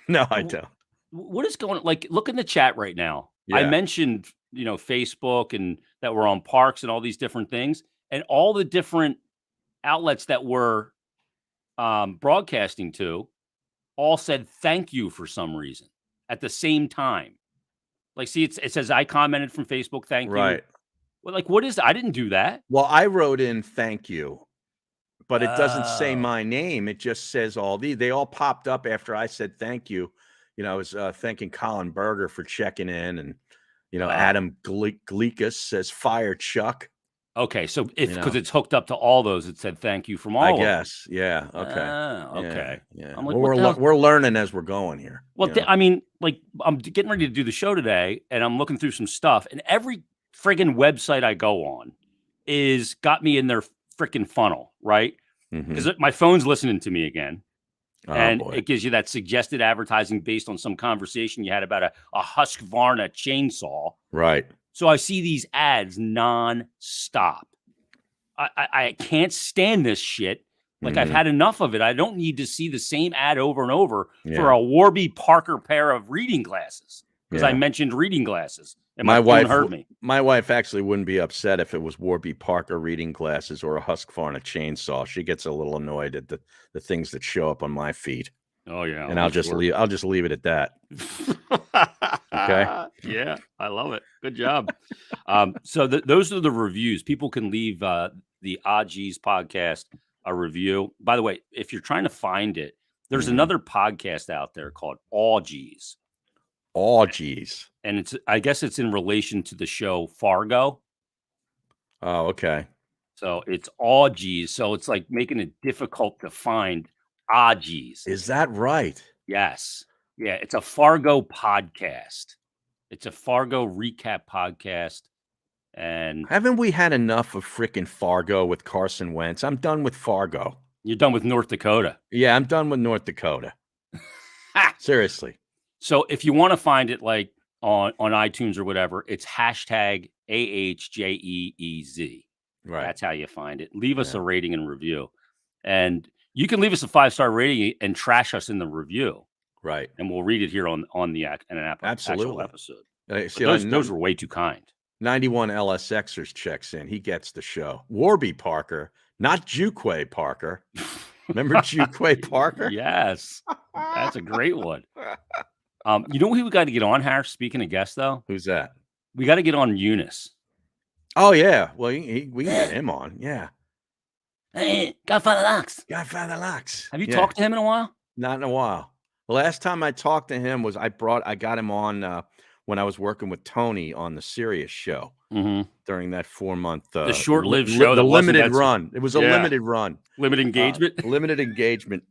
No, I don't. What is going on? Like, look in the chat right now. Yeah. I mentioned, Facebook and that we're on Parx and all these different things, and all the different outlets that we're broadcasting to all said thank you for some reason at the same time. Like, see, it says I commented from Facebook, thank you. Right. Well, like, what is that? I didn't do that. Well, I wrote in thank you, but it doesn't say my name. It just says all these. They all popped up after I said thank you. I was thanking Colin Berger for checking in, and Adam Gleekus says fire Chuck. Okay, so because it's hooked up to all those, it said thank you from all. I guess, yeah. Okay, okay. Yeah. I'm like, we're learning as we're going here. Well, I mean, like, I'm getting ready to do the show today, and I'm looking through some stuff, and every friggin' website I go on is got me in their freaking funnel, right? Because my phone's listening to me again. And it gives you that suggested advertising based on some conversation you had about a Husqvarna chainsaw. Right. So I see these ads non-stop. I can't stand this shit. Like, I've had enough of it. I don't need to see the same ad over and over for a Warby Parker pair of reading glasses. Because I mentioned reading glasses. And my wife heard me. My wife actually wouldn't be upset if it was Warby Parker reading glasses or a Husqvarna chainsaw. She gets a little annoyed at the things that show up on my feed. Oh yeah, and I'll just leave it at that. Okay. Yeah, I love it. Good job. So those are the reviews. People can leave the Odgies podcast a review. By the way, if you're trying to find it, there's another podcast out there called Odgies. Odgies. And I guess it's in relation to the show Fargo. Oh, okay. So it's Odgies. So it's like making it difficult to find Odgies. Is that right? Yes. Yeah. It's a Fargo podcast. It's a Fargo recap podcast. And haven't we had enough of freaking Fargo with Carson Wentz? I'm done with Fargo. You're done with North Dakota. Yeah, I'm done with North Dakota. Seriously. So if you want to find it like on iTunes or whatever, it's hashtag AHJEEZ. Right. That's how you find it. Leave us a rating and review. And you can leave us a 5-star rating and trash us in the review. Right. And we'll read it here on the actual episode. Those were way too kind. 91 LSXers checks in. He gets the show. Warby Parker, not Juquay Parker. Remember Juquay Parker? Yes. That's a great one. You know who we got to get on, Harris? Speaking of guests, though. Who's that? We got to get on Eunice. Oh, yeah. Well, we can get him on. Yeah. Hey, Godfather Locks. Godfather Locks. Have you talked to him in a while? Not in a while. The last time I talked to him was I got him on when I was working with Tony on the Sirius show during that 4-month the short-lived show, the limited run. It was a limited run, limited engagement, limited engagement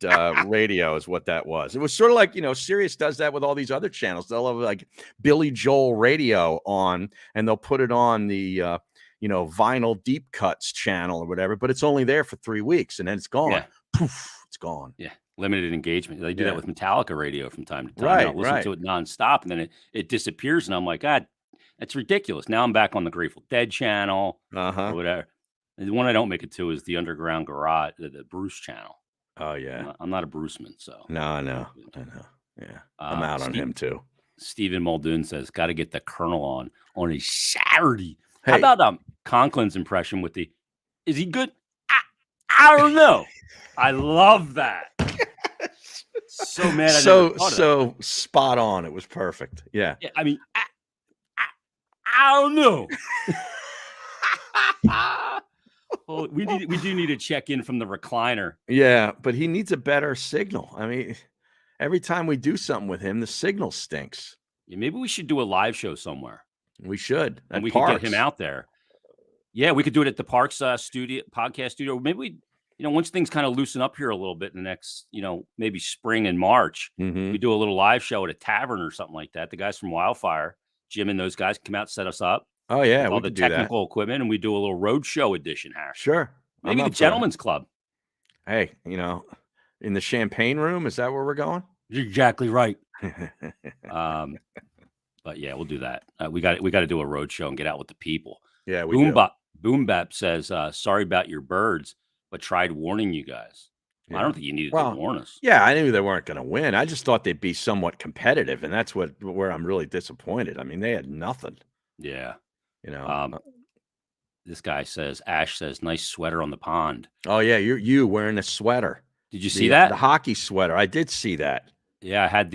radio is what that was. It was sort of like Sirius does that with all these other channels. They'll have like Billy Joel radio on, and they'll put it on the vinyl deep cuts channel or whatever. But it's only there for 3 weeks, and then it's gone. Yeah. Poof, it's gone. Yeah. Limited engagement. They do that with Metallica radio from time to time. Right, I'll listen to it nonstop, and then it disappears, and I'm like, God, that's ridiculous. Now I'm back on the Grateful Dead channel or whatever. The one I don't make it to is the Underground Garage, the Bruce channel. Oh yeah, I'm not a Bruceman, so no, I know. Yeah, I'm out on him too. Stephen Muldoon says, got to get the Colonel on a Saturday. Hey. How about Conklin's impression with the? Is he good? I don't know. I love that. So mad. So spot on. It was perfect. Yeah. I mean, I don't know. Well, we do need to check in from the recliner. Yeah, but he needs a better signal. I mean, every time we do something with him, the signal stinks. Yeah, maybe we should do a live show somewhere. We should. And we could get him out there. Yeah, we could do it at the Parx podcast studio. Maybe we, once things kind of loosen up here a little bit in the next, maybe spring and March, we do a little live show at a tavern or something like that. The guys from Wildfire, Jim and those guys come out, set us up. Oh yeah, all the technical equipment, and we do a little road show edition, Harris. Sure, maybe the Gentleman's Club. Hey, in the champagne room, is that where we're going? You're exactly right. But yeah, we'll do that. We got to do a road show and get out with the people. Yeah, we do. Boom Bap says, sorry about your birds, but tried warning you guys. I don't think you needed to warn us. Yeah, I knew they weren't going to win. I just thought they'd be somewhat competitive, and that's where I'm really disappointed. I mean, they had nothing. Yeah. You know. This guy says, Ash says, nice sweater on the pond. Oh, yeah, you wearing a sweater. Did you see that? The hockey sweater. I did see that. Yeah, I had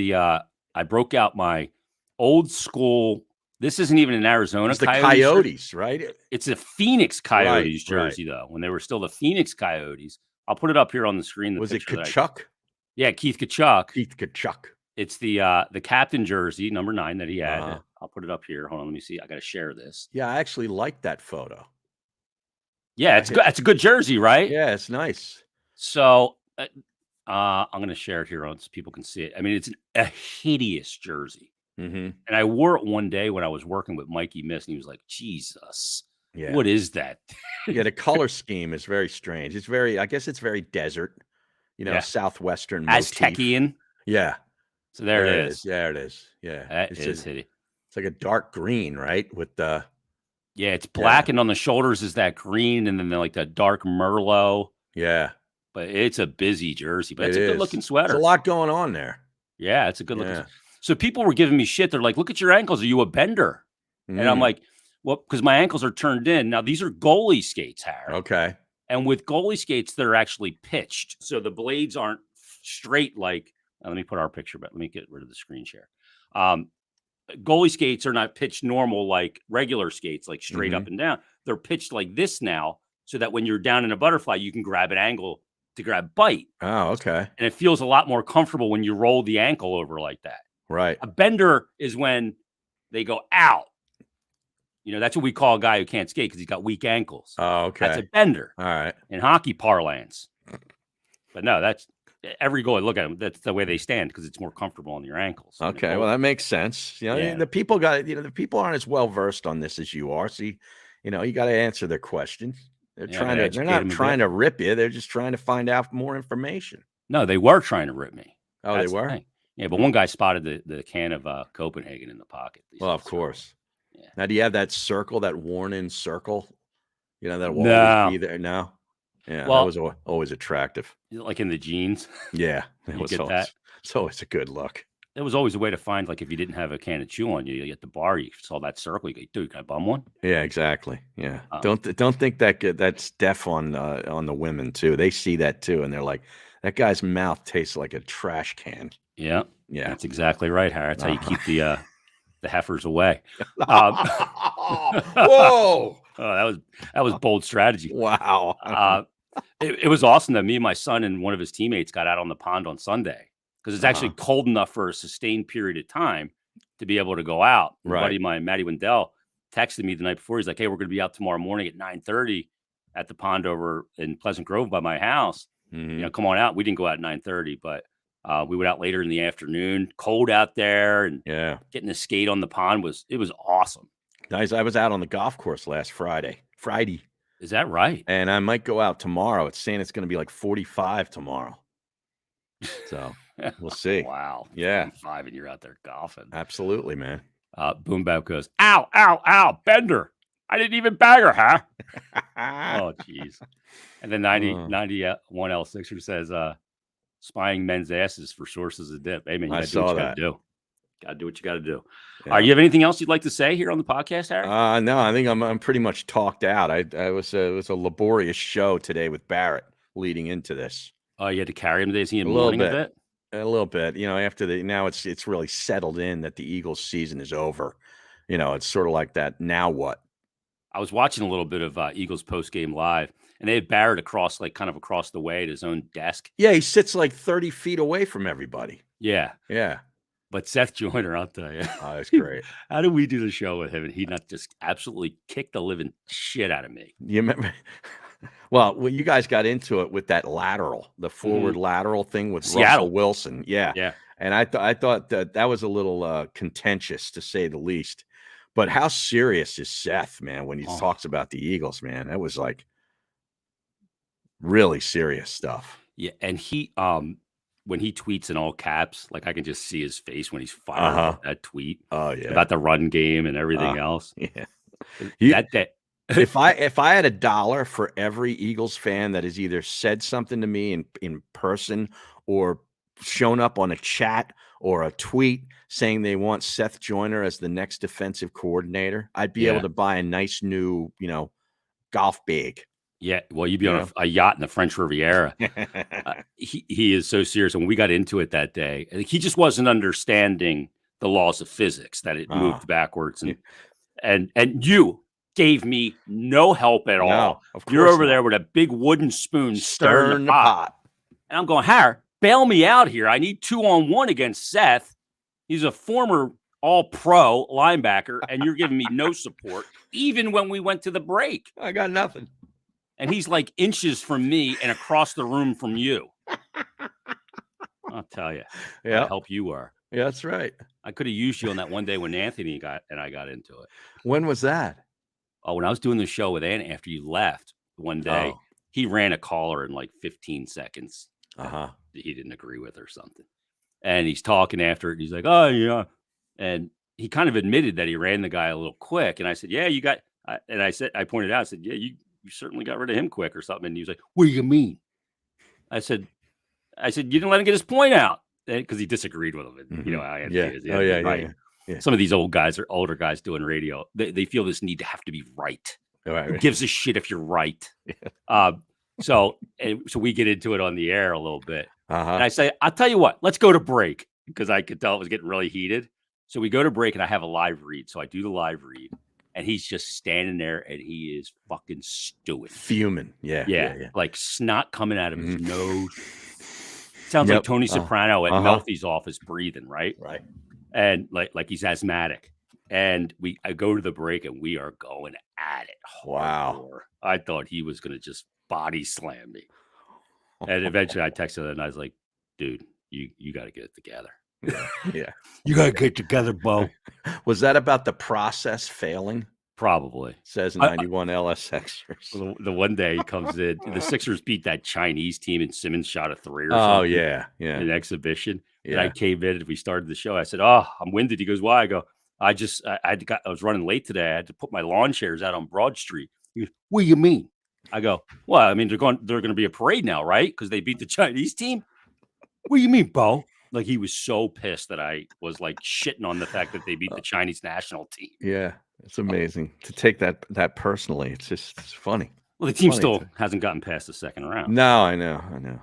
I broke out my old school. This isn't even an Arizona It's the Coyotes, right? It's a Phoenix Coyotes jersey, though, when they were still the Phoenix Coyotes. I'll put it up here on the screen. Was it Tkachuk? Yeah, Keith Tkachuk. Keith Tkachuk. It's the captain jersey, number 9 that he had. I'll put it up here. Hold on, let me see. I got to share this. Yeah, I actually like that photo. Yeah, it's good. It's a good jersey, right? Yeah, it's nice. So I'm going to share it here so people can see it. I mean, it's a hideous jersey. Mm-hmm. And I wore it one day when I was working with Mikey Miss, and he was like, Jesus, what is that? Yeah, the color scheme is very strange. It's I guess it's very desert, southwestern Aztecian. Yeah. So there it is. There it is. Yeah. That is hideous. It's like a dark green, right? With the... Yeah, it's black, and on the shoulders is that green, and then like the dark Merlot. Yeah. But it's a busy jersey, but it's a good-looking sweater. There's a lot going on there. Yeah, it's a good-looking. So people were giving me shit. They're like, look at your ankles. Are you a bender? And I'm like, well, because my ankles are turned in. Now, these are goalie skates, Harry. Okay. And with goalie skates, they're actually pitched. So the blades aren't straight like, let me put our picture back. Let me get rid of the screen share. Goalie skates are not pitched normal like regular skates, like straight up and down. They're pitched like this now, so that when you're down in a butterfly, you can grab an angle to grab bite. Oh, okay. And it feels a lot more comfortable when you roll the ankle over like that. Right. A bender is when they go out. That's what we call a guy who can't skate because he's got weak ankles. Oh, okay. That's a bender. All right. In hockey parlance. But no, that's every goalie. Look at them. That's the way they stand because it's more comfortable on your ankles. Okay. Well, that makes sense. The people the people aren't as well versed on this as you are. So, you got to answer their questions. They're not trying to rip you. They're just trying to find out more information. No, they were trying to rip me. Oh, they were? Yeah, but one guy spotted the can of Copenhagen in the pocket. Well, of course. Yeah. Now, do you have that circle, that worn-in circle? That will always be there. No? Yeah, that was always attractive. Like in the jeans? Yeah. That? It's always a good look. It was always a way to find, like, if you didn't have a can of chew on you at the bar, you saw that circle, you go, dude, can I bum one? Yeah, exactly. Yeah. Don't think that's deaf on the women, too. They see that, too, and they're like, that guy's mouth tastes like a trash can. Yeah. Yeah. That's exactly right, Harry. That's how you keep the heifers away. Whoa! Oh, that was bold strategy. Wow. It was awesome that me and my son and one of his teammates got out on the pond on Sunday because it's actually cold enough for a sustained period of time to be able to go out. Right. My buddy of mine, Matty Wendell, texted me the night before. He's like, hey, we're going to be out tomorrow morning at 9:30 at the pond over in Pleasant Grove by my house. Come on out. We didn't go out at 9:30, but we went out later in the afternoon, cold out there, and getting to skate on the pond was awesome. Nice. I was out on the golf course last Friday. Is that right? And I might go out tomorrow. It's saying it's going to be like 45 tomorrow. So we'll see. Wow. Yeah. 45 and you're out there golfing. Absolutely, man. Boom Bap goes, ow, ow, ow, Bender. I didn't even bag her, huh? Oh, jeez. And then 91L6er says, spying men's asses for sources of dip. Hey, man, you got to do what you got to do. Got to do what you got to do. Yeah. You have anything else you'd like to say here on the podcast, Harry? No, I think I'm pretty much talked out. It was a laborious show today with Barrett leading into this. Oh, you had to carry him today? Is he in mourning a bit? A little bit. After now it's really settled in that the Eagles season is over. It's sort of like that. Now what? I was watching a little bit of Eagles post-game live, and they had Barrett across the way at his own desk. Yeah, he sits like 30 feet away from everybody. Yeah. Yeah. But Seth Joyner, I'll tell you. Oh, that's great. How did we do the show with him and he not just absolutely kicked the living shit out of me? You remember? Well, you guys got into it with that the forward lateral thing with Seattle. Russell Wilson. Yeah. Yeah. And I thought that was a little contentious, to say the least. But how serious is Seth, man, when he talks about the Eagles, man? That was like really serious stuff. Yeah. And he, when he tweets in all caps, like I can just see his face when he's fired that tweet. Oh, yeah. About the run game and everything else. Yeah. That day. If I had $1 for every Eagles fan that has either said something to me in person or shown up on a chat or a tweet saying they want Seth Joyner as the next defensive coordinator, I'd be able to buy a nice new, golf bag. Yeah, well, you'd be on a yacht in the French Riviera. He is so serious. When we got into it that day, he just wasn't understanding the laws of physics, that it moved backwards. And you gave me no help at all. Of course You're over there with a big wooden spoon stirring the pot. And I'm going, Harry, bail me out here. I need 2-on-1 against Seth. He's a former all-pro linebacker, and you're giving me no support, even when we went to the break. I got nothing. And he's like inches from me and across the room from you. I'll tell you. Yeah. How help you are. Yeah, that's right. I could have used you on that one day when Anthony and I got into it. When was that? Oh, when I was doing the show with Anthony after you left one day, he ran a caller in like 15 seconds. He didn't agree with or something. And he's talking after it. And he's like, oh, yeah. And he kind of admitted that he ran the guy a little quick. And I said, yeah, you got, and I pointed out, I said, yeah, you certainly got rid of him quick or something. And he was like, what do you mean? I said, you didn't let him get his point out, because he disagreed with him. And, you know how Anthony is. Yeah. Some of these older guys doing radio, they feel this need to have to be right. Who gives a shit if you're right? So we get into it on the air a little bit. And I say, I'll tell you what, let's go to break, because I could tell it was getting really heated. So we go to break and I have a live read. So I do the live read and he's just standing there and he is fucking stewing. Fuming. Yeah. Like snot coming out of his nose. Sounds like Tony Soprano at Melfi's office breathing, right? Right. And like he's asthmatic. And I go to the break and we are going at it. Wow. I thought he was going to just body slam me. And eventually I texted him and I was like, dude, you got to get it together. Yeah. You got to get together, Bo. Was that about the process failing? Probably. Says 91 LSXers. The one day he comes in, the Sixers beat that Chinese team and Simmons shot a 3 or something. Oh, yeah. In an exhibition. Yeah. And I came in and we started the show. I said, oh, I'm winded. He goes, why? I go, I was running late today. I had to put my lawn chairs out on Broad Street. He goes, what do you mean? I go, well, I mean, they're going to be a parade now, right? Because they beat the Chinese team. What do you mean, Bo? Like, he was so pissed that I was like shitting on the fact that they beat the Chinese national team. Yeah, it's amazing to take that personally. It's funny. Well, the team still hasn't gotten past the second round. No, I know.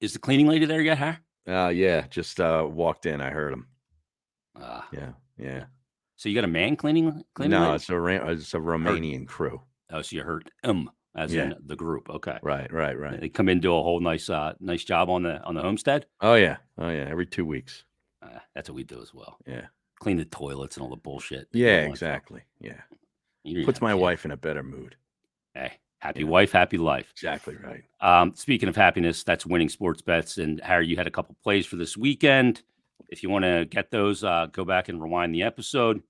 Is the cleaning lady there yet, huh? Yeah, just walked in. I heard him. Yeah. So you got a man cleaning? No, it's a Romanian crew. Oh, so you heard as in the group. Okay. Right. They come in, do a whole nice job on the homestead. Oh yeah. Every 2 weeks. That's what we do as well. Yeah. Clean the toilets and all the bullshit. Yeah, exactly. Yeah. Puts my wife in a better mood. Hey, happy wife, happy life. Exactly right. Speaking of happiness, that's winning sports bets. And Harry, you had a couple plays for this weekend. If you want to get those, go back and rewind the episode.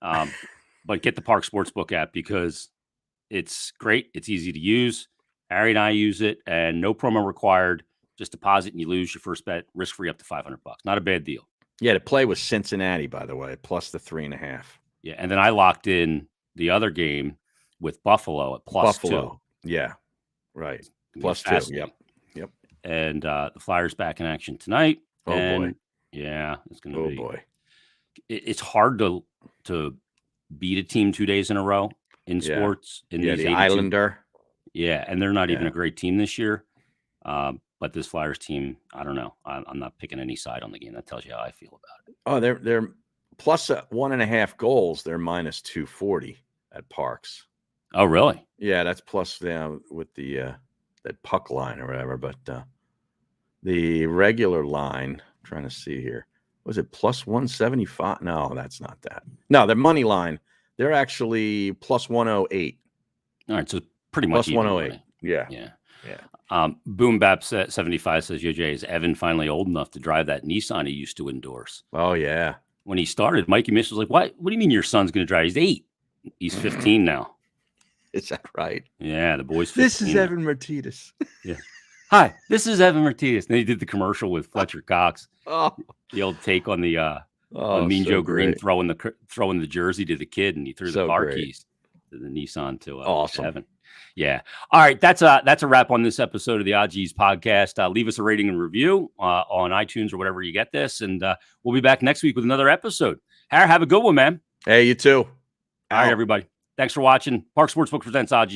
But get the Parx Sportsbook app because it's great. It's easy to use. Harry and I use it, and no promo required. Just deposit and you lose your first bet, risk-free up to $500. Not a bad deal. Yeah, the play was Cincinnati, by the way, plus the 3.5. Yeah, and then I locked in the other game with Buffalo at plus 2. Yeah, right. Plus 2. Yep. And the Flyers back in action tonight. Oh, boy. Yeah, it's going to be. Oh, boy. It's hard to beat a team 2 days in a row in sports. In these the Islander. Yeah, and they're not even a great team this year. But this Flyers team, I don't know. I'm not picking any side on the game. That tells you how I feel about it. Oh, they're plus 1.5 goals. They're minus 240 at Parx. Oh, really? Yeah, that's plus with the that puck line or whatever. But the regular line, I'm trying to see here. Was it plus 175? No, that's not that. No, the money line, they're actually plus 108. All right, so pretty much plus 108. Yeah. Boom Bap 75 says, Jay, is Evan finally old enough to drive that Nissan he used to endorse? Oh, yeah. When he started, Mikey Mish was like, what do you mean your son's going to drive? He's 8. He's 15 now. Is that right? Yeah, the boy's 15. This is Evan Myrtetus. Yeah. Hi, this is Evan Myrtetus. Then he did the commercial with Fletcher Cox. Oh. The old take on the on Mean Joe Green throwing the jersey to the kid, and he threw the car keys. the Nissan to awesome. heaven. Yeah. All right. That's a wrap on this episode of the OGs podcast. Leave us a rating and review on iTunes or whatever you get this. And we'll be back next week with another episode. Harry, have a good one, man. Hey, you too. All right, everybody. Thanks for watching. Parx Sportsbook presents OGs.